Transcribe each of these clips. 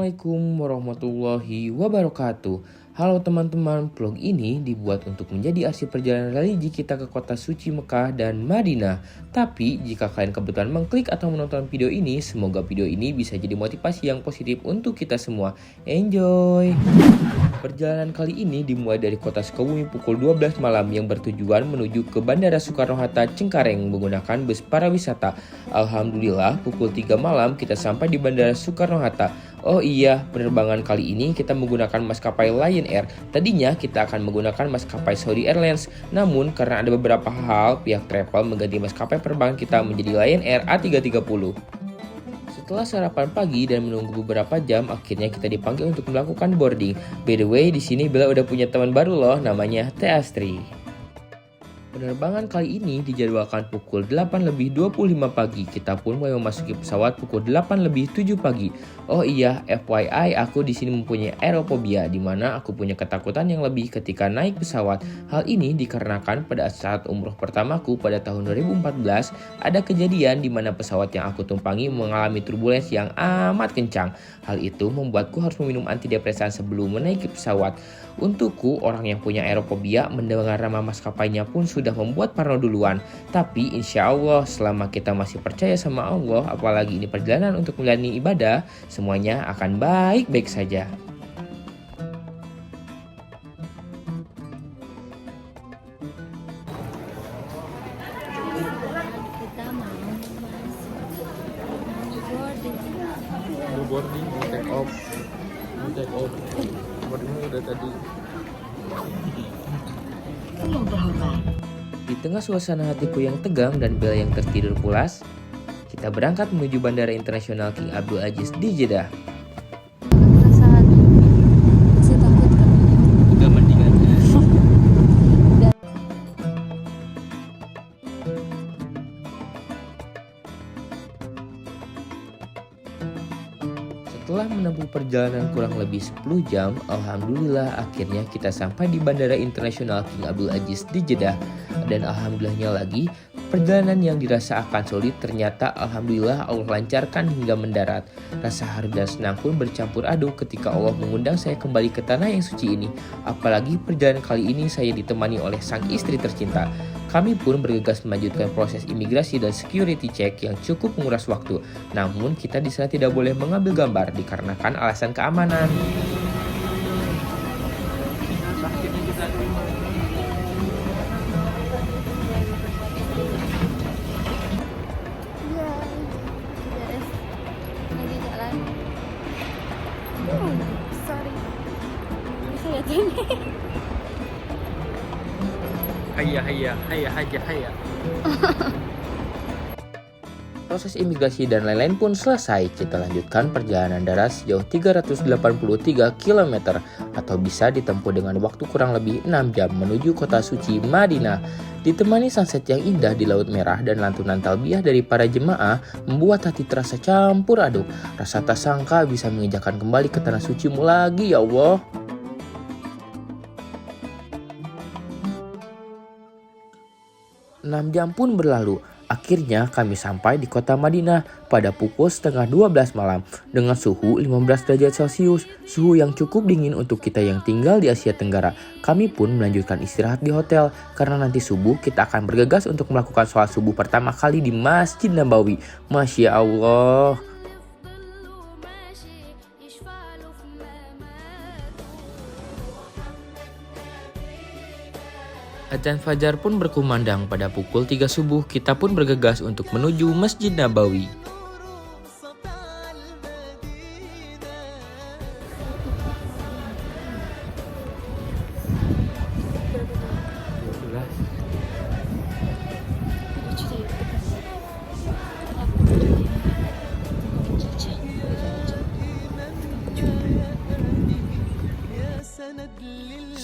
Assalamualaikum warahmatullahi wabarakatuh. Halo teman-teman, vlog ini dibuat untuk menjadi arsip perjalanan religi kita ke kota suci Mekah dan Madinah. Tapi jika kalian kebetulan mengklik atau menonton video ini, semoga video ini bisa jadi motivasi yang positif untuk kita semua. Enjoy! Perjalanan kali ini dimulai dari kota Sukabumi pukul 12 malam yang bertujuan menuju ke Bandara Soekarno-Hatta Cengkareng menggunakan bus pariwisata. Alhamdulillah pukul 3 malam kita sampai di Bandara Soekarno-Hatta. Oh iya, penerbangan kali ini kita menggunakan maskapai Lion Air. Tadinya kita akan menggunakan maskapai Saudi Airlines, namun karena ada beberapa hal, pihak travel mengganti maskapai penerbangan kita menjadi Lion Air A330. Setelah sarapan pagi dan menunggu beberapa jam, akhirnya kita dipanggil untuk melakukan boarding. By the way, di sini Bella udah punya teman baru loh, namanya Teh Astri. Penerbangan kali ini dijadwalkan pukul 8.25 pagi. Kita pun mulai memasuki pesawat pukul 8.07 pagi. Oh iya, FYI aku di sini mempunyai aerophobia, di mana aku punya ketakutan yang lebih ketika naik pesawat. Hal ini dikarenakan pada saat umroh pertamaku pada tahun 2014, ada kejadian di mana pesawat yang aku tumpangi mengalami turbulensi yang amat kencang. Hal itu membuatku harus meminum antidepresan sebelum menaiki pesawat. Untukku, orang yang punya aerophobia, mendengar nama maskapainya pun sudah membuat parno duluan. Tapi insya Allah selama kita masih percaya sama Allah, apalagi ini perjalanan untuk menjalani ibadah, semuanya akan baik-baik saja. Boarding, take off, boardingnya udah tadi. Di tengah suasana hatiku yang tegang dan Bella yang tertidur pulas, kita berangkat menuju Bandara Internasional King Abdul Aziz di Jeddah. Perasaan masih takut kan? Udah mendingan. Setelah menempuh perjalanan kurang lebih 10 jam, alhamdulillah akhirnya kita sampai di Bandara Internasional King Abdul Aziz di Jeddah. Dan alhamdulillahnya lagi, perjalanan yang dirasa akan sulit ternyata alhamdulillah Allah lancarkan hingga mendarat. Rasa haru dan senang pun bercampur aduk ketika Allah mengundang saya kembali ke tanah yang suci ini. Apalagi perjalanan kali ini saya ditemani oleh sang istri tercinta. Kami pun bergegas melanjutkan proses imigrasi dan security check yang cukup menguras waktu. Namun kita di sana tidak boleh mengambil gambar dikarenakan alasan keamanan. Iya, beres. Lagi jalan. Sorry. Bisa lihat ini. Hayya. Proses imigrasi dan lain-lain pun selesai. Kita lanjutkan perjalanan darat sejauh 383 km atau bisa ditempuh dengan waktu kurang lebih 6 jam menuju kota suci Madinah. Ditemani sunset yang indah di Laut Merah dan lantunan talbiyah dari para jemaah membuat hati terasa campur aduk. Rasa tak sangka bisa menginjakan kembali ke tanah sucimu lagi, ya Allah. 6 jam pun berlalu. Akhirnya kami sampai di kota Madinah pada pukul setengah 12 malam dengan suhu 15 derajat Celcius, suhu yang cukup dingin untuk kita yang tinggal di Asia Tenggara. Kami pun melanjutkan istirahat di hotel karena nanti subuh kita akan bergegas untuk melakukan sholat subuh pertama kali di Masjid Nabawi. Masya Allah. Adzan fajar pun berkumandang pada pukul 3 subuh, kita pun bergegas untuk menuju Masjid Nabawi.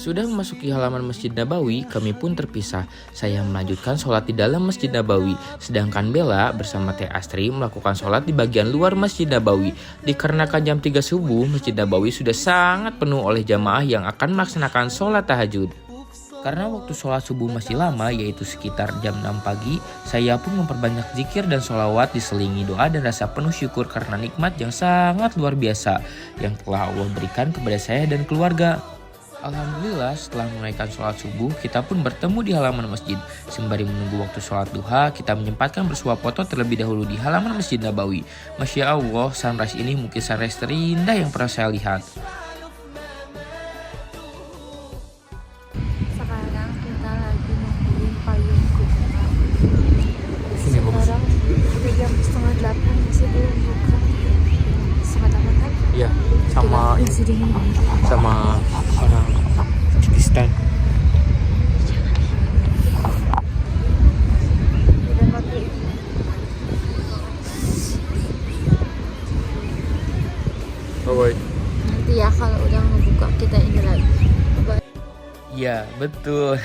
Sudah memasuki halaman Masjid Nabawi, kami pun terpisah. Saya melanjutkan sholat di dalam Masjid Nabawi, sedangkan Bella bersama Teh Astri melakukan sholat di bagian luar Masjid Nabawi. Dikarenakan jam 3 subuh, Masjid Nabawi sudah sangat penuh oleh jamaah yang akan melaksanakan sholat tahajud. Karena waktu sholat subuh masih lama, yaitu sekitar jam 6 pagi, saya pun memperbanyak zikir dan sholawat diselingi doa dan rasa penuh syukur karena nikmat yang sangat luar biasa yang telah Allah berikan kepada saya dan keluarga. Alhamdulillah setelah menunaikan sholat subuh, kita pun bertemu di halaman masjid. Sembari menunggu waktu sholat duha, kita menyempatkan bersuah foto terlebih dahulu di halaman Masjid Nabawi. Masya Allah, sunrise ini mungkin sunrise terindah yang pernah saya lihat. Sekarang kita lagi nungguin payung kita. Sini, bagus. Sekarang udah jam 7:30 masih belum buka. Sangat aman kan? Iya, sama Masih dingin. sama orang Pakistan. Udah mati. Bye-bye. Nanti ya kalau udah ngebuka kita ini lagi. Ya, betul.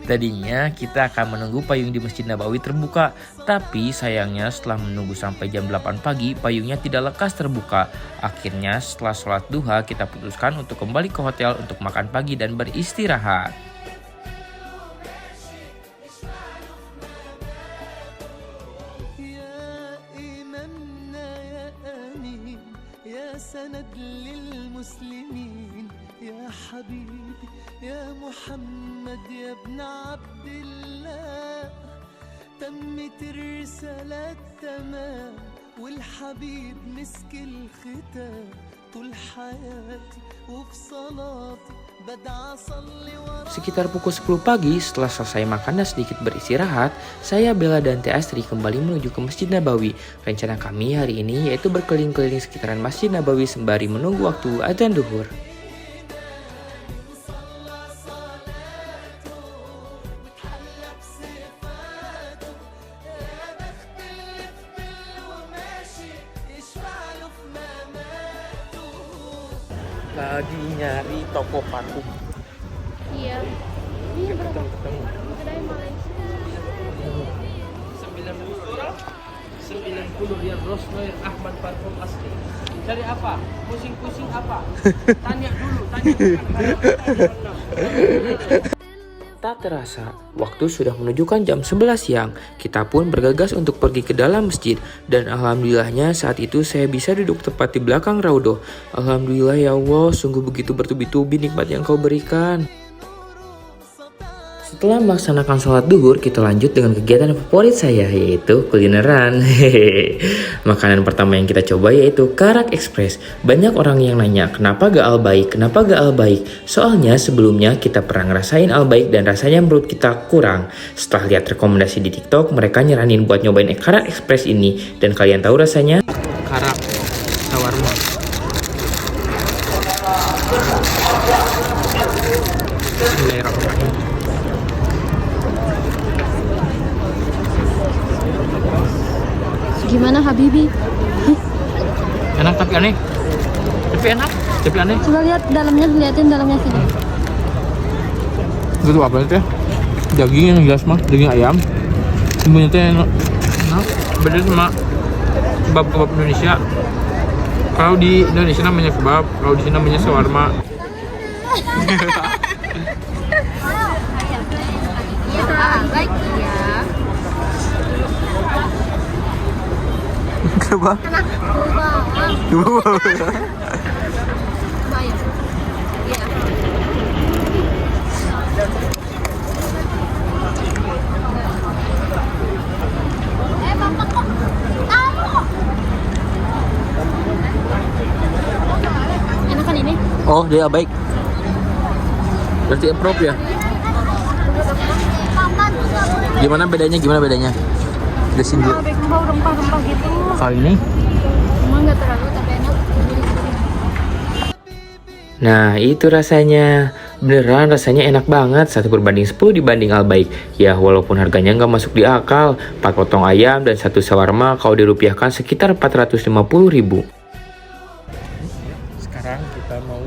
Tadinya kita akan menunggu payung di Masjid Nabawi terbuka. Tapi sayangnya setelah menunggu sampai jam 8 pagi, payungnya tidak lekas terbuka. Akhirnya setelah sholat duha, kita putuskan untuk kembali ke hotel untuk makan pagi dan beristirahat. يا سند للمسلمين يا حبيبي يا محمد يا ابن عبد الله تمت الرسالة تمام والحبيب مسك الختام طول حياتي وفي صلاتي بدعى أصلي ورا. Sekitar pukul 10 pagi setelah selesai makan dan sedikit beristirahat, saya, Bella, dan Teh Astri kembali menuju ke Masjid Nabawi. Rencana kami hari ini yaitu berkeliling-keliling sekitaran Masjid Nabawi sembari menunggu waktu azan duhur. Lagi nyari toko parfum. Iya. Ini berapa? Ketemu. Kedai Malaysia. 90 rial Rosnoir Ahmad parfum asli. Dari apa? Pusing-pusing apa? Tanya dulu, tanya dulu. Tak terasa, waktu sudah menunjukkan jam 11 siang. Kita pun bergegas untuk pergi ke dalam masjid. Dan alhamdulillahnya saat itu saya bisa duduk tepat di belakang Raudhoh. Alhamdulillah ya Allah, sungguh begitu bertubi-tubi nikmat yang kau berikan. Setelah melaksanakan sholat duhur, kita lanjut dengan kegiatan favorit saya, yaitu kulineran. Makanan pertama yang kita coba yaitu Karak Express. Banyak orang yang nanya, kenapa gak Al-Baik? Kenapa gak Al-Baik? Soalnya sebelumnya kita pernah ngerasain Al-Baik dan rasanya menurut kita kurang. Setelah lihat rekomendasi di TikTok, mereka nyaranin buat nyobain Karak Express ini. Dan kalian tahu rasanya? Karak shawarma. Bismillahirrahmanirrahim. Gimana Habibi? Enak tapi aneh. Tapi enak, tapi aneh. Coba lihat dalamnya, liatin dalamnya sini. Itu apa itu ya? Daging yang jelas mah, daging ayam. Bumbunya teh enak. Beda sama kebab-kebab Indonesia. Kalau di Indonesia namanya kebab, kalau di sini namanya shawarma. Baik ya. Kenapa? Bayar. Iya. Bapak kok tahu? Enak kan ini? Oh, dia baik. Berarti approve ya? Gimana bedanya? Gimana bedanya? Jelasin dulu. Bau rempah-rempah gitu. Kali ini Emang nggak terlalu tapi enak. Nah, itu rasanya. Beneran rasanya enak banget, 1 berbanding 10 dibanding Al-Baik. Ya, walaupun harganya nggak masuk di akal, 4 potong ayam dan 1 shawarma kalau dirupiahkan sekitar 450.000. sekarang kita mau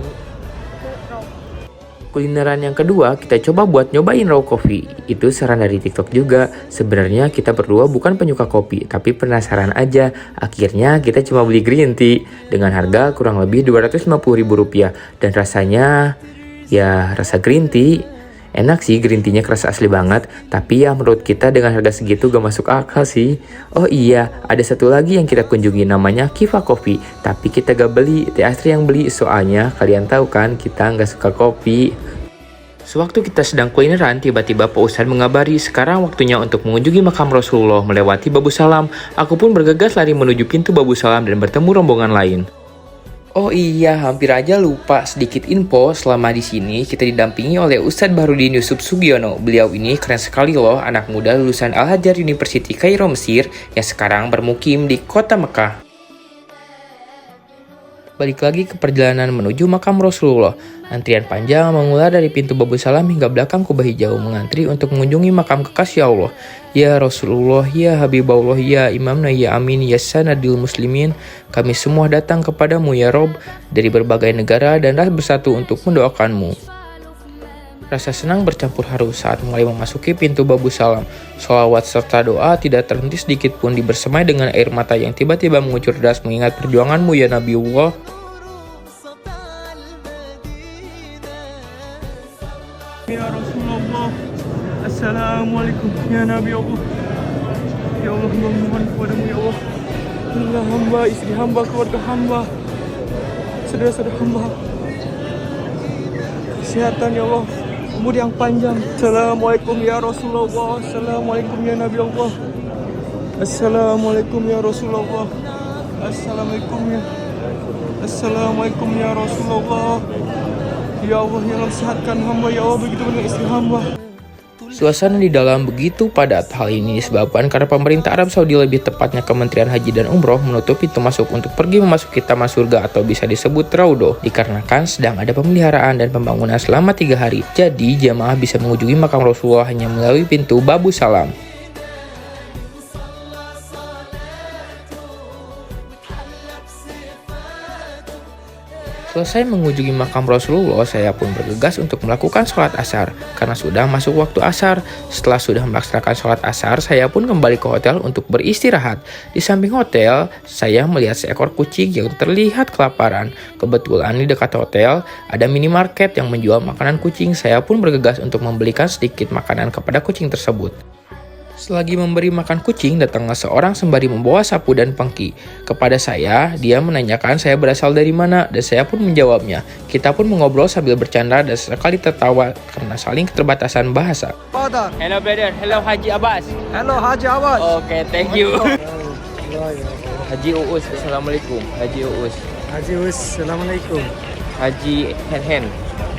Kulineran yang kedua, kita coba buat nyobain raw coffee. Itu saran dari TikTok juga. Sebenarnya kita berdua bukan penyuka kopi, tapi penasaran aja. Akhirnya kita cuma beli green tea dengan harga kurang lebih Rp250.000. Dan rasanya, ya rasa green tea. Enak sih, green tea-nya kerasa asli banget, tapi ya menurut kita dengan harga segitu gak masuk akal sih. Oh iya, ada satu lagi yang kita kunjungi namanya Kiva Coffee, tapi kita gak beli, Teh Astri yang beli soalnya kalian tahu kan kita gak suka kopi. Sewaktu kita sedang kulineran, tiba-tiba Pak Ustadz mengabari sekarang waktunya untuk mengunjungi makam Rasulullah melewati Babu Salam. Aku pun bergegas lari menuju pintu Babu Salam dan bertemu rombongan lain. Oh iya, hampir aja lupa sedikit info. Selama di sini kita didampingi oleh Ustadz Bahrudin Yusuf Sugiono. Beliau ini keren sekali loh, anak muda lulusan Al-Azhar University Kairo Mesir yang sekarang bermukim di kota Mekah. Balik lagi ke perjalanan menuju makam Rasulullah. Antrian panjang mengular dari pintu Babu Salam hingga belakang Kubah Hijau mengantri untuk mengunjungi makam kekasih Allah. Ya Rasulullah, ya Habibullah, ya Imamna, ya Amin, ya Sanadil Muslimin. Kami semua datang kepadamu ya Rob dari berbagai negara dan ras bersatu untuk mendoakanmu. Rasa senang bercampur haru saat mulai memasuki pintu Babu Salam. Sholawat serta doa tidak terhenti sedikit pun dibersemai dengan air mata yang tiba-tiba mengucur deras mengingat perjuanganmu ya Nabiullah. Ya Rasulullah, Assalamualaikum ya Nabi Allah. Ya Allah, hamba mohon kepadamu ya Allah. Inilah hamba, istri hamba, keluarga hamba, saudara-saudara hamba. Kesehatan ya Allah, umur yang panjang. Assalamualaikum ya Rasulullah. Assalamualaikum ya Nabi Allah. Assalamualaikum ya Rasulullah. Assalamualaikum ya Rasulullah. Ya Allah, ya Allah, sehatkan hamba ya Allah, begitu dengan istri hamba. Suasana di dalam begitu padat. Hal ini disebabkan karena pemerintah Arab Saudi, lebih tepatnya Kementerian Haji dan Umroh, menutup pintu masuk untuk pergi memasuki taman surga atau bisa disebut Raudhah, dikarenakan sedang ada pemeliharaan dan pembangunan selama 3 hari. Jadi jamaah bisa mengunjungi makam Rasulullah hanya melalui pintu Babu Salam. Selesai mengunjungi makam Rasulullah, saya pun bergegas untuk melakukan sholat asar karena sudah masuk waktu asar. Setelah sudah melaksanakan sholat asar, saya pun kembali ke hotel untuk beristirahat. Di samping hotel, saya melihat seekor kucing yang terlihat kelaparan. Kebetulan di dekat hotel ada minimarket yang menjual makanan kucing. Saya pun bergegas untuk membelikan sedikit makanan kepada kucing tersebut. Selagi memberi makan kucing, datanglah seorang sembari membawa sapu dan pengki. Kepada saya, dia menanyakan saya berasal dari mana, dan saya pun menjawabnya. Kita pun mengobrol sambil bercanda dan sekali tertawa karena saling keterbatasan bahasa. Hello brother, hello Haji Abbas. Hello Haji Abbas. Okay, thank you. Haji Uus, Assalamualaikum. Haji Uus. Haji Us, Assalamualaikum. Haji Hen.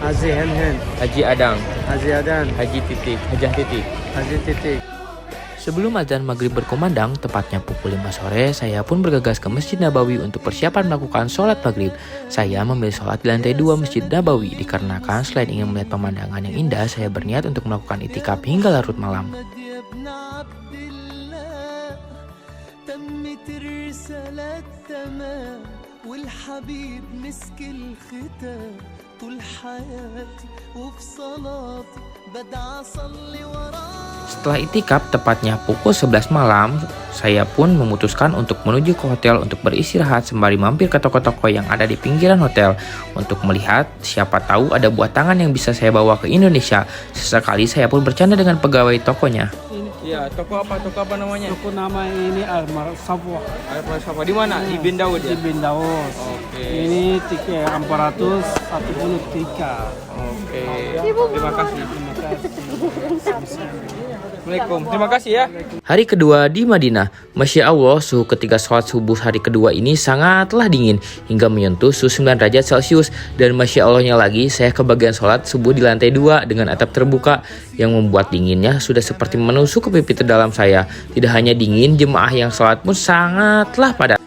Haji Hen. Haji Adang. Haji Adan. Haji Titik. Hajah Titik. Haji Titik. Sebelum azan maghrib berkumandang, tepatnya pukul 5 sore, saya pun bergegas ke Masjid Nabawi untuk persiapan melakukan sholat maghrib. Saya memilih sholat di lantai 2 Masjid Nabawi, dikarenakan selain ingin melihat pemandangan yang indah, saya berniat untuk melakukan itikaf hingga larut malam. Setelah itikaf tepatnya pukul 11 malam, saya pun memutuskan untuk menuju ke hotel untuk beristirahat sembari mampir ke toko-toko yang ada di pinggiran hotel untuk melihat siapa tahu ada buah tangan yang bisa saya bawa ke Indonesia. Sesekali saya pun bercanda dengan pegawai tokonya. Ya, toko apa namanya? Toko nama ini Al-Safwa. Al-Safwa di mana? Di Bin Daud ya? Di Bin Daud. Oke. Ini tiket 413. Oke. Terima kasih. Assalamualaikum. Terima kasih ya. Hari kedua di Madinah. Masya Allah, suhu ketika sholat subuh hari kedua ini sangatlah dingin hingga menyentuh suhu 9 derajat Celcius. Dan Masya Allahnya lagi, saya kebagian sholat subuh di lantai 2 dengan atap terbuka yang membuat dinginnya sudah seperti menusuk ke pipi terdalam saya. Tidak hanya dingin, jemaah yang sholat pun sangatlah padat.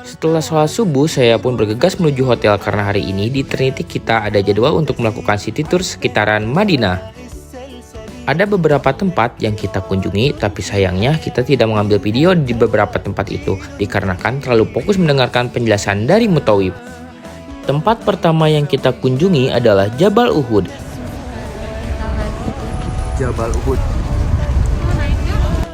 Setelah sholat subuh, saya pun bergegas menuju hotel karena hari ini di Trinity kita ada jadwal untuk melakukan city tour sekitaran Madinah. Ada beberapa tempat yang kita kunjungi, tapi sayangnya kita tidak mengambil video di beberapa tempat itu dikarenakan terlalu fokus mendengarkan penjelasan dari Mutawib. Tempat pertama yang kita kunjungi adalah Jabal Uhud. Jabal Uhud.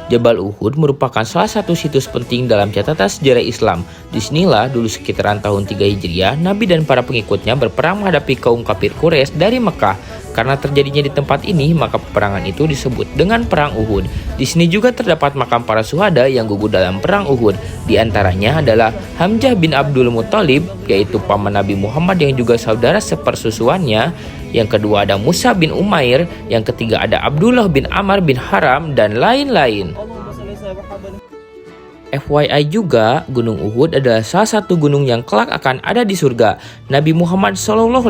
Jabal Uhud merupakan salah satu situs penting dalam catatan sejarah Islam. Disinilah dulu sekitaran tahun 3 Hijriah, Nabi dan para pengikutnya berperang menghadapi kaum kafir Quraisy dari Mekah. Karena terjadinya di tempat ini, maka peperangan itu disebut dengan Perang Uhud. Di sini juga terdapat makam para syuhada yang gugur dalam Perang Uhud. Di antaranya adalah Hamzah bin Abdul Muthalib, yaitu paman Nabi Muhammad yang juga saudara sepersusuannya. Yang kedua ada Musa bin Umair, yang ketiga ada Abdullah bin Amr bin Haram, dan lain-lain. FYI juga, Gunung Uhud adalah salah satu gunung yang kelak akan ada di surga. Nabi Muhammad SAW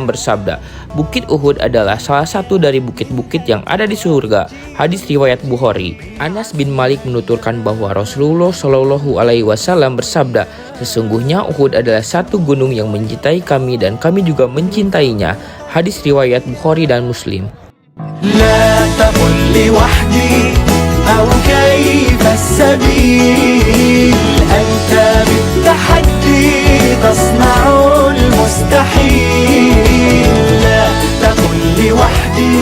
bersabda, Bukit Uhud adalah salah satu dari bukit-bukit yang ada di surga. Hadis riwayat Bukhari. Anas bin Malik menuturkan bahwa Rasulullah SAW bersabda, sesungguhnya Uhud adalah satu gunung yang mencintai kami dan kami juga mencintainya. Hadis riwayat Bukhari dan Muslim. لا تقل لوحدي أو كيف السبيل أنت بالتحدي تصنع المستحيل لا تقل لوحدي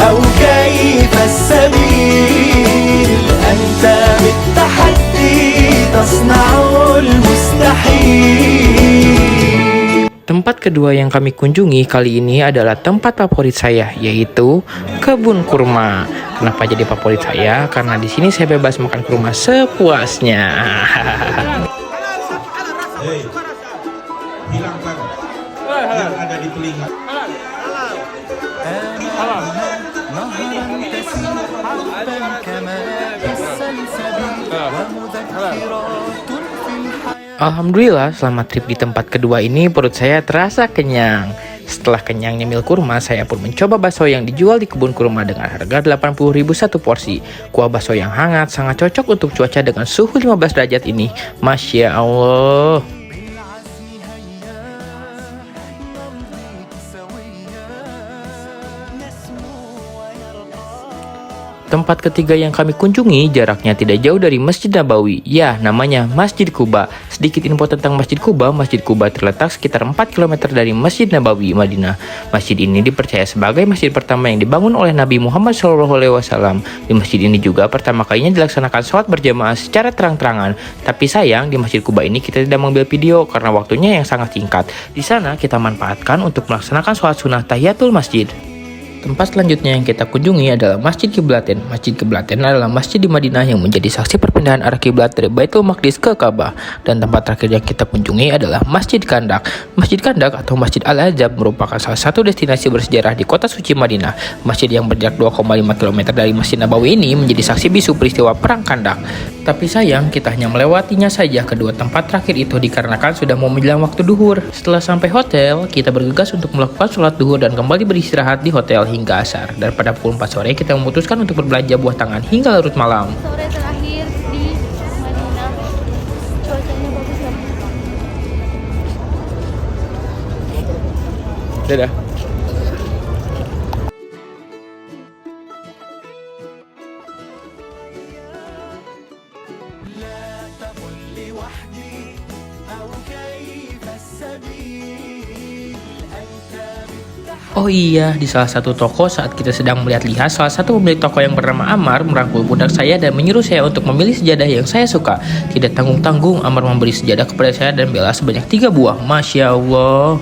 أو كيف السبيل أنت بالتحدي تصنع المستحيل. Tempat kedua yang kami kunjungi kali ini adalah tempat favorit saya, yaitu kebun kurma. Kenapa jadi favorit saya? Karena di sini saya bebas makan kurma sepuasnya. Hei, hilangkan yang ada di telinga. Alhamdulillah, selama trip di tempat kedua ini perut saya terasa kenyang. Setelah kenyang nyemil kurma, saya pun mencoba bakso yang dijual di kebun kurma dengan harga 80.000 satu porsi. Kuah bakso yang hangat sangat cocok untuk cuaca dengan suhu 15 derajat ini. Masya Allah. Tempat ketiga yang kami kunjungi jaraknya tidak jauh dari Masjid Nabawi. Ya, namanya Masjid Quba. Sedikit info tentang Masjid Quba. Masjid Quba terletak sekitar 4 km dari Masjid Nabawi, Madinah. Masjid ini dipercaya sebagai masjid pertama yang dibangun oleh Nabi Muhammad SAW. Di masjid ini juga pertama kalinya dilaksanakan sholat berjamaah secara terang-terangan. Tapi sayang, di Masjid Quba ini kita tidak mengambil video karena waktunya yang sangat singkat. Di sana kita manfaatkan untuk melaksanakan sholat sunnah tahiyatul masjid. Tempat selanjutnya yang kita kunjungi adalah Masjid Qiblatain. Masjid Qiblatain adalah masjid di Madinah yang menjadi saksi perpindahan arah kiblat dari Baitul Maqdis ke Ka'bah. Dan tempat terakhir yang kita kunjungi adalah Masjid Kandak. Masjid Kandak atau Masjid Al-Azab merupakan salah satu destinasi bersejarah di kota suci Madinah. Masjid yang berjarak 2,5 km dari Masjid Nabawi ini menjadi saksi bisu peristiwa Perang Kandak. Tapi sayang, kita hanya melewatinya saja kedua tempat terakhir itu dikarenakan sudah mau menjelang waktu duhur. Setelah sampai hotel, kita bergegas untuk melakukan sholat duhur dan kembali beristirahat di hotel hingga asar. Dan pada pukul 4 sore kita memutuskan untuk berbelanja buah tangan hingga larut malam. Sore terakhir di Madinah, cuacanya bagus banget. Dadah. Oh iya, di salah satu toko saat kita sedang melihat-lihat, salah satu pemilik toko yang bernama Amar merangkul pundak saya dan menyuruh saya untuk memilih sejadah yang saya suka. Tidak tanggung-tanggung, Amar memberi sejadah kepada saya dan bela sebanyak 3 buah. Masya Allah.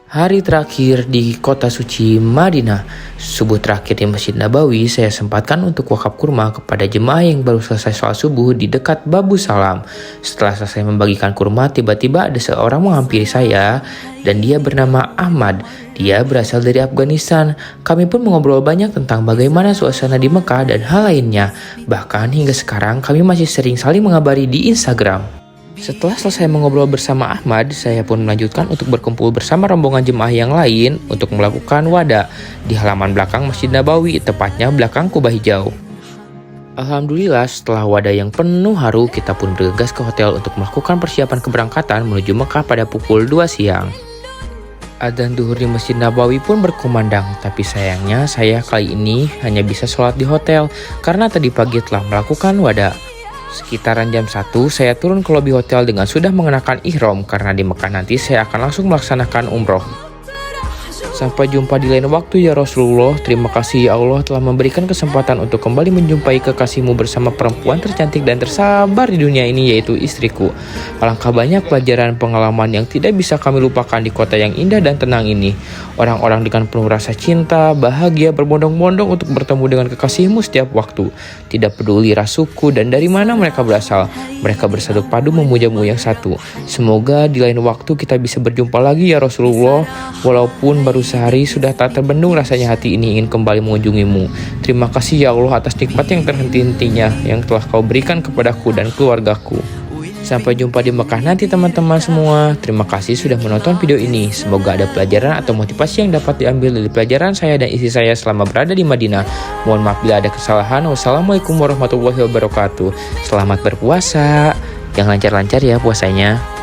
Hari terakhir di kota suci Madinah, subuh terakhir di Masjid Nabawi, saya sempatkan untuk wakaf kurma kepada jemaah yang baru selesai sholat subuh di dekat Babu Salam. Setelah selesai membagikan kurma, tiba-tiba ada seorang menghampiri saya dan dia bernama Ahmad. Dia berasal dari Afghanistan. Kami pun mengobrol banyak tentang bagaimana suasana di Mekah dan hal lainnya. Bahkan hingga sekarang kami masih sering saling mengabari di Instagram. Setelah selesai mengobrol bersama Ahmad, saya pun melanjutkan untuk berkumpul bersama rombongan jemaah yang lain untuk melakukan wada di halaman belakang Masjid Nabawi, tepatnya belakang Kubah Hijau. Alhamdulillah, setelah wada yang penuh haru, kita pun bergegas ke hotel untuk melakukan persiapan keberangkatan menuju Mekah pada pukul 2 siang. Adzan duhur di Masjid Nabawi pun berkumandang, tapi sayangnya saya kali ini hanya bisa sholat di hotel karena tadi pagi telah melakukan wada. Sekitaran jam 1 saya turun ke lobi hotel dengan sudah mengenakan ihram karena di Mekah nanti saya akan langsung melaksanakan umroh. Sampai jumpa di lain waktu ya Rasulullah. Terima kasih ya Allah telah memberikan kesempatan untuk kembali menjumpai kekasihmu bersama perempuan tercantik dan tersabar di dunia ini, yaitu istriku. Alangkah banyak pelajaran pengalaman yang tidak bisa kami lupakan di kota yang indah dan tenang ini. Orang-orang dengan penuh rasa cinta, bahagia, berbondong-bondong untuk bertemu dengan kekasihmu setiap waktu. Tidak peduli ras suku dan dari mana mereka berasal. Mereka bersatu padu memujamu yang satu. Semoga di lain waktu kita bisa berjumpa lagi ya Rasulullah. Walaupun baru sehari sudah tak terbendung rasanya hati ini ingin kembali mengunjungimu. Terima kasih ya Allah atas nikmat yang terhenti-hentinya yang telah kau berikan kepadaku dan keluargaku. Sampai jumpa di Mekah nanti teman-teman semua. Terima kasih sudah menonton video ini. Semoga ada pelajaran atau motivasi yang dapat diambil dari pelajaran saya dan istri saya selama berada di Madinah. Mohon maaf bila ada kesalahan. Wassalamualaikum warahmatullahi wabarakatuh. Selamat berpuasa. Yang lancar-lancar ya puasanya.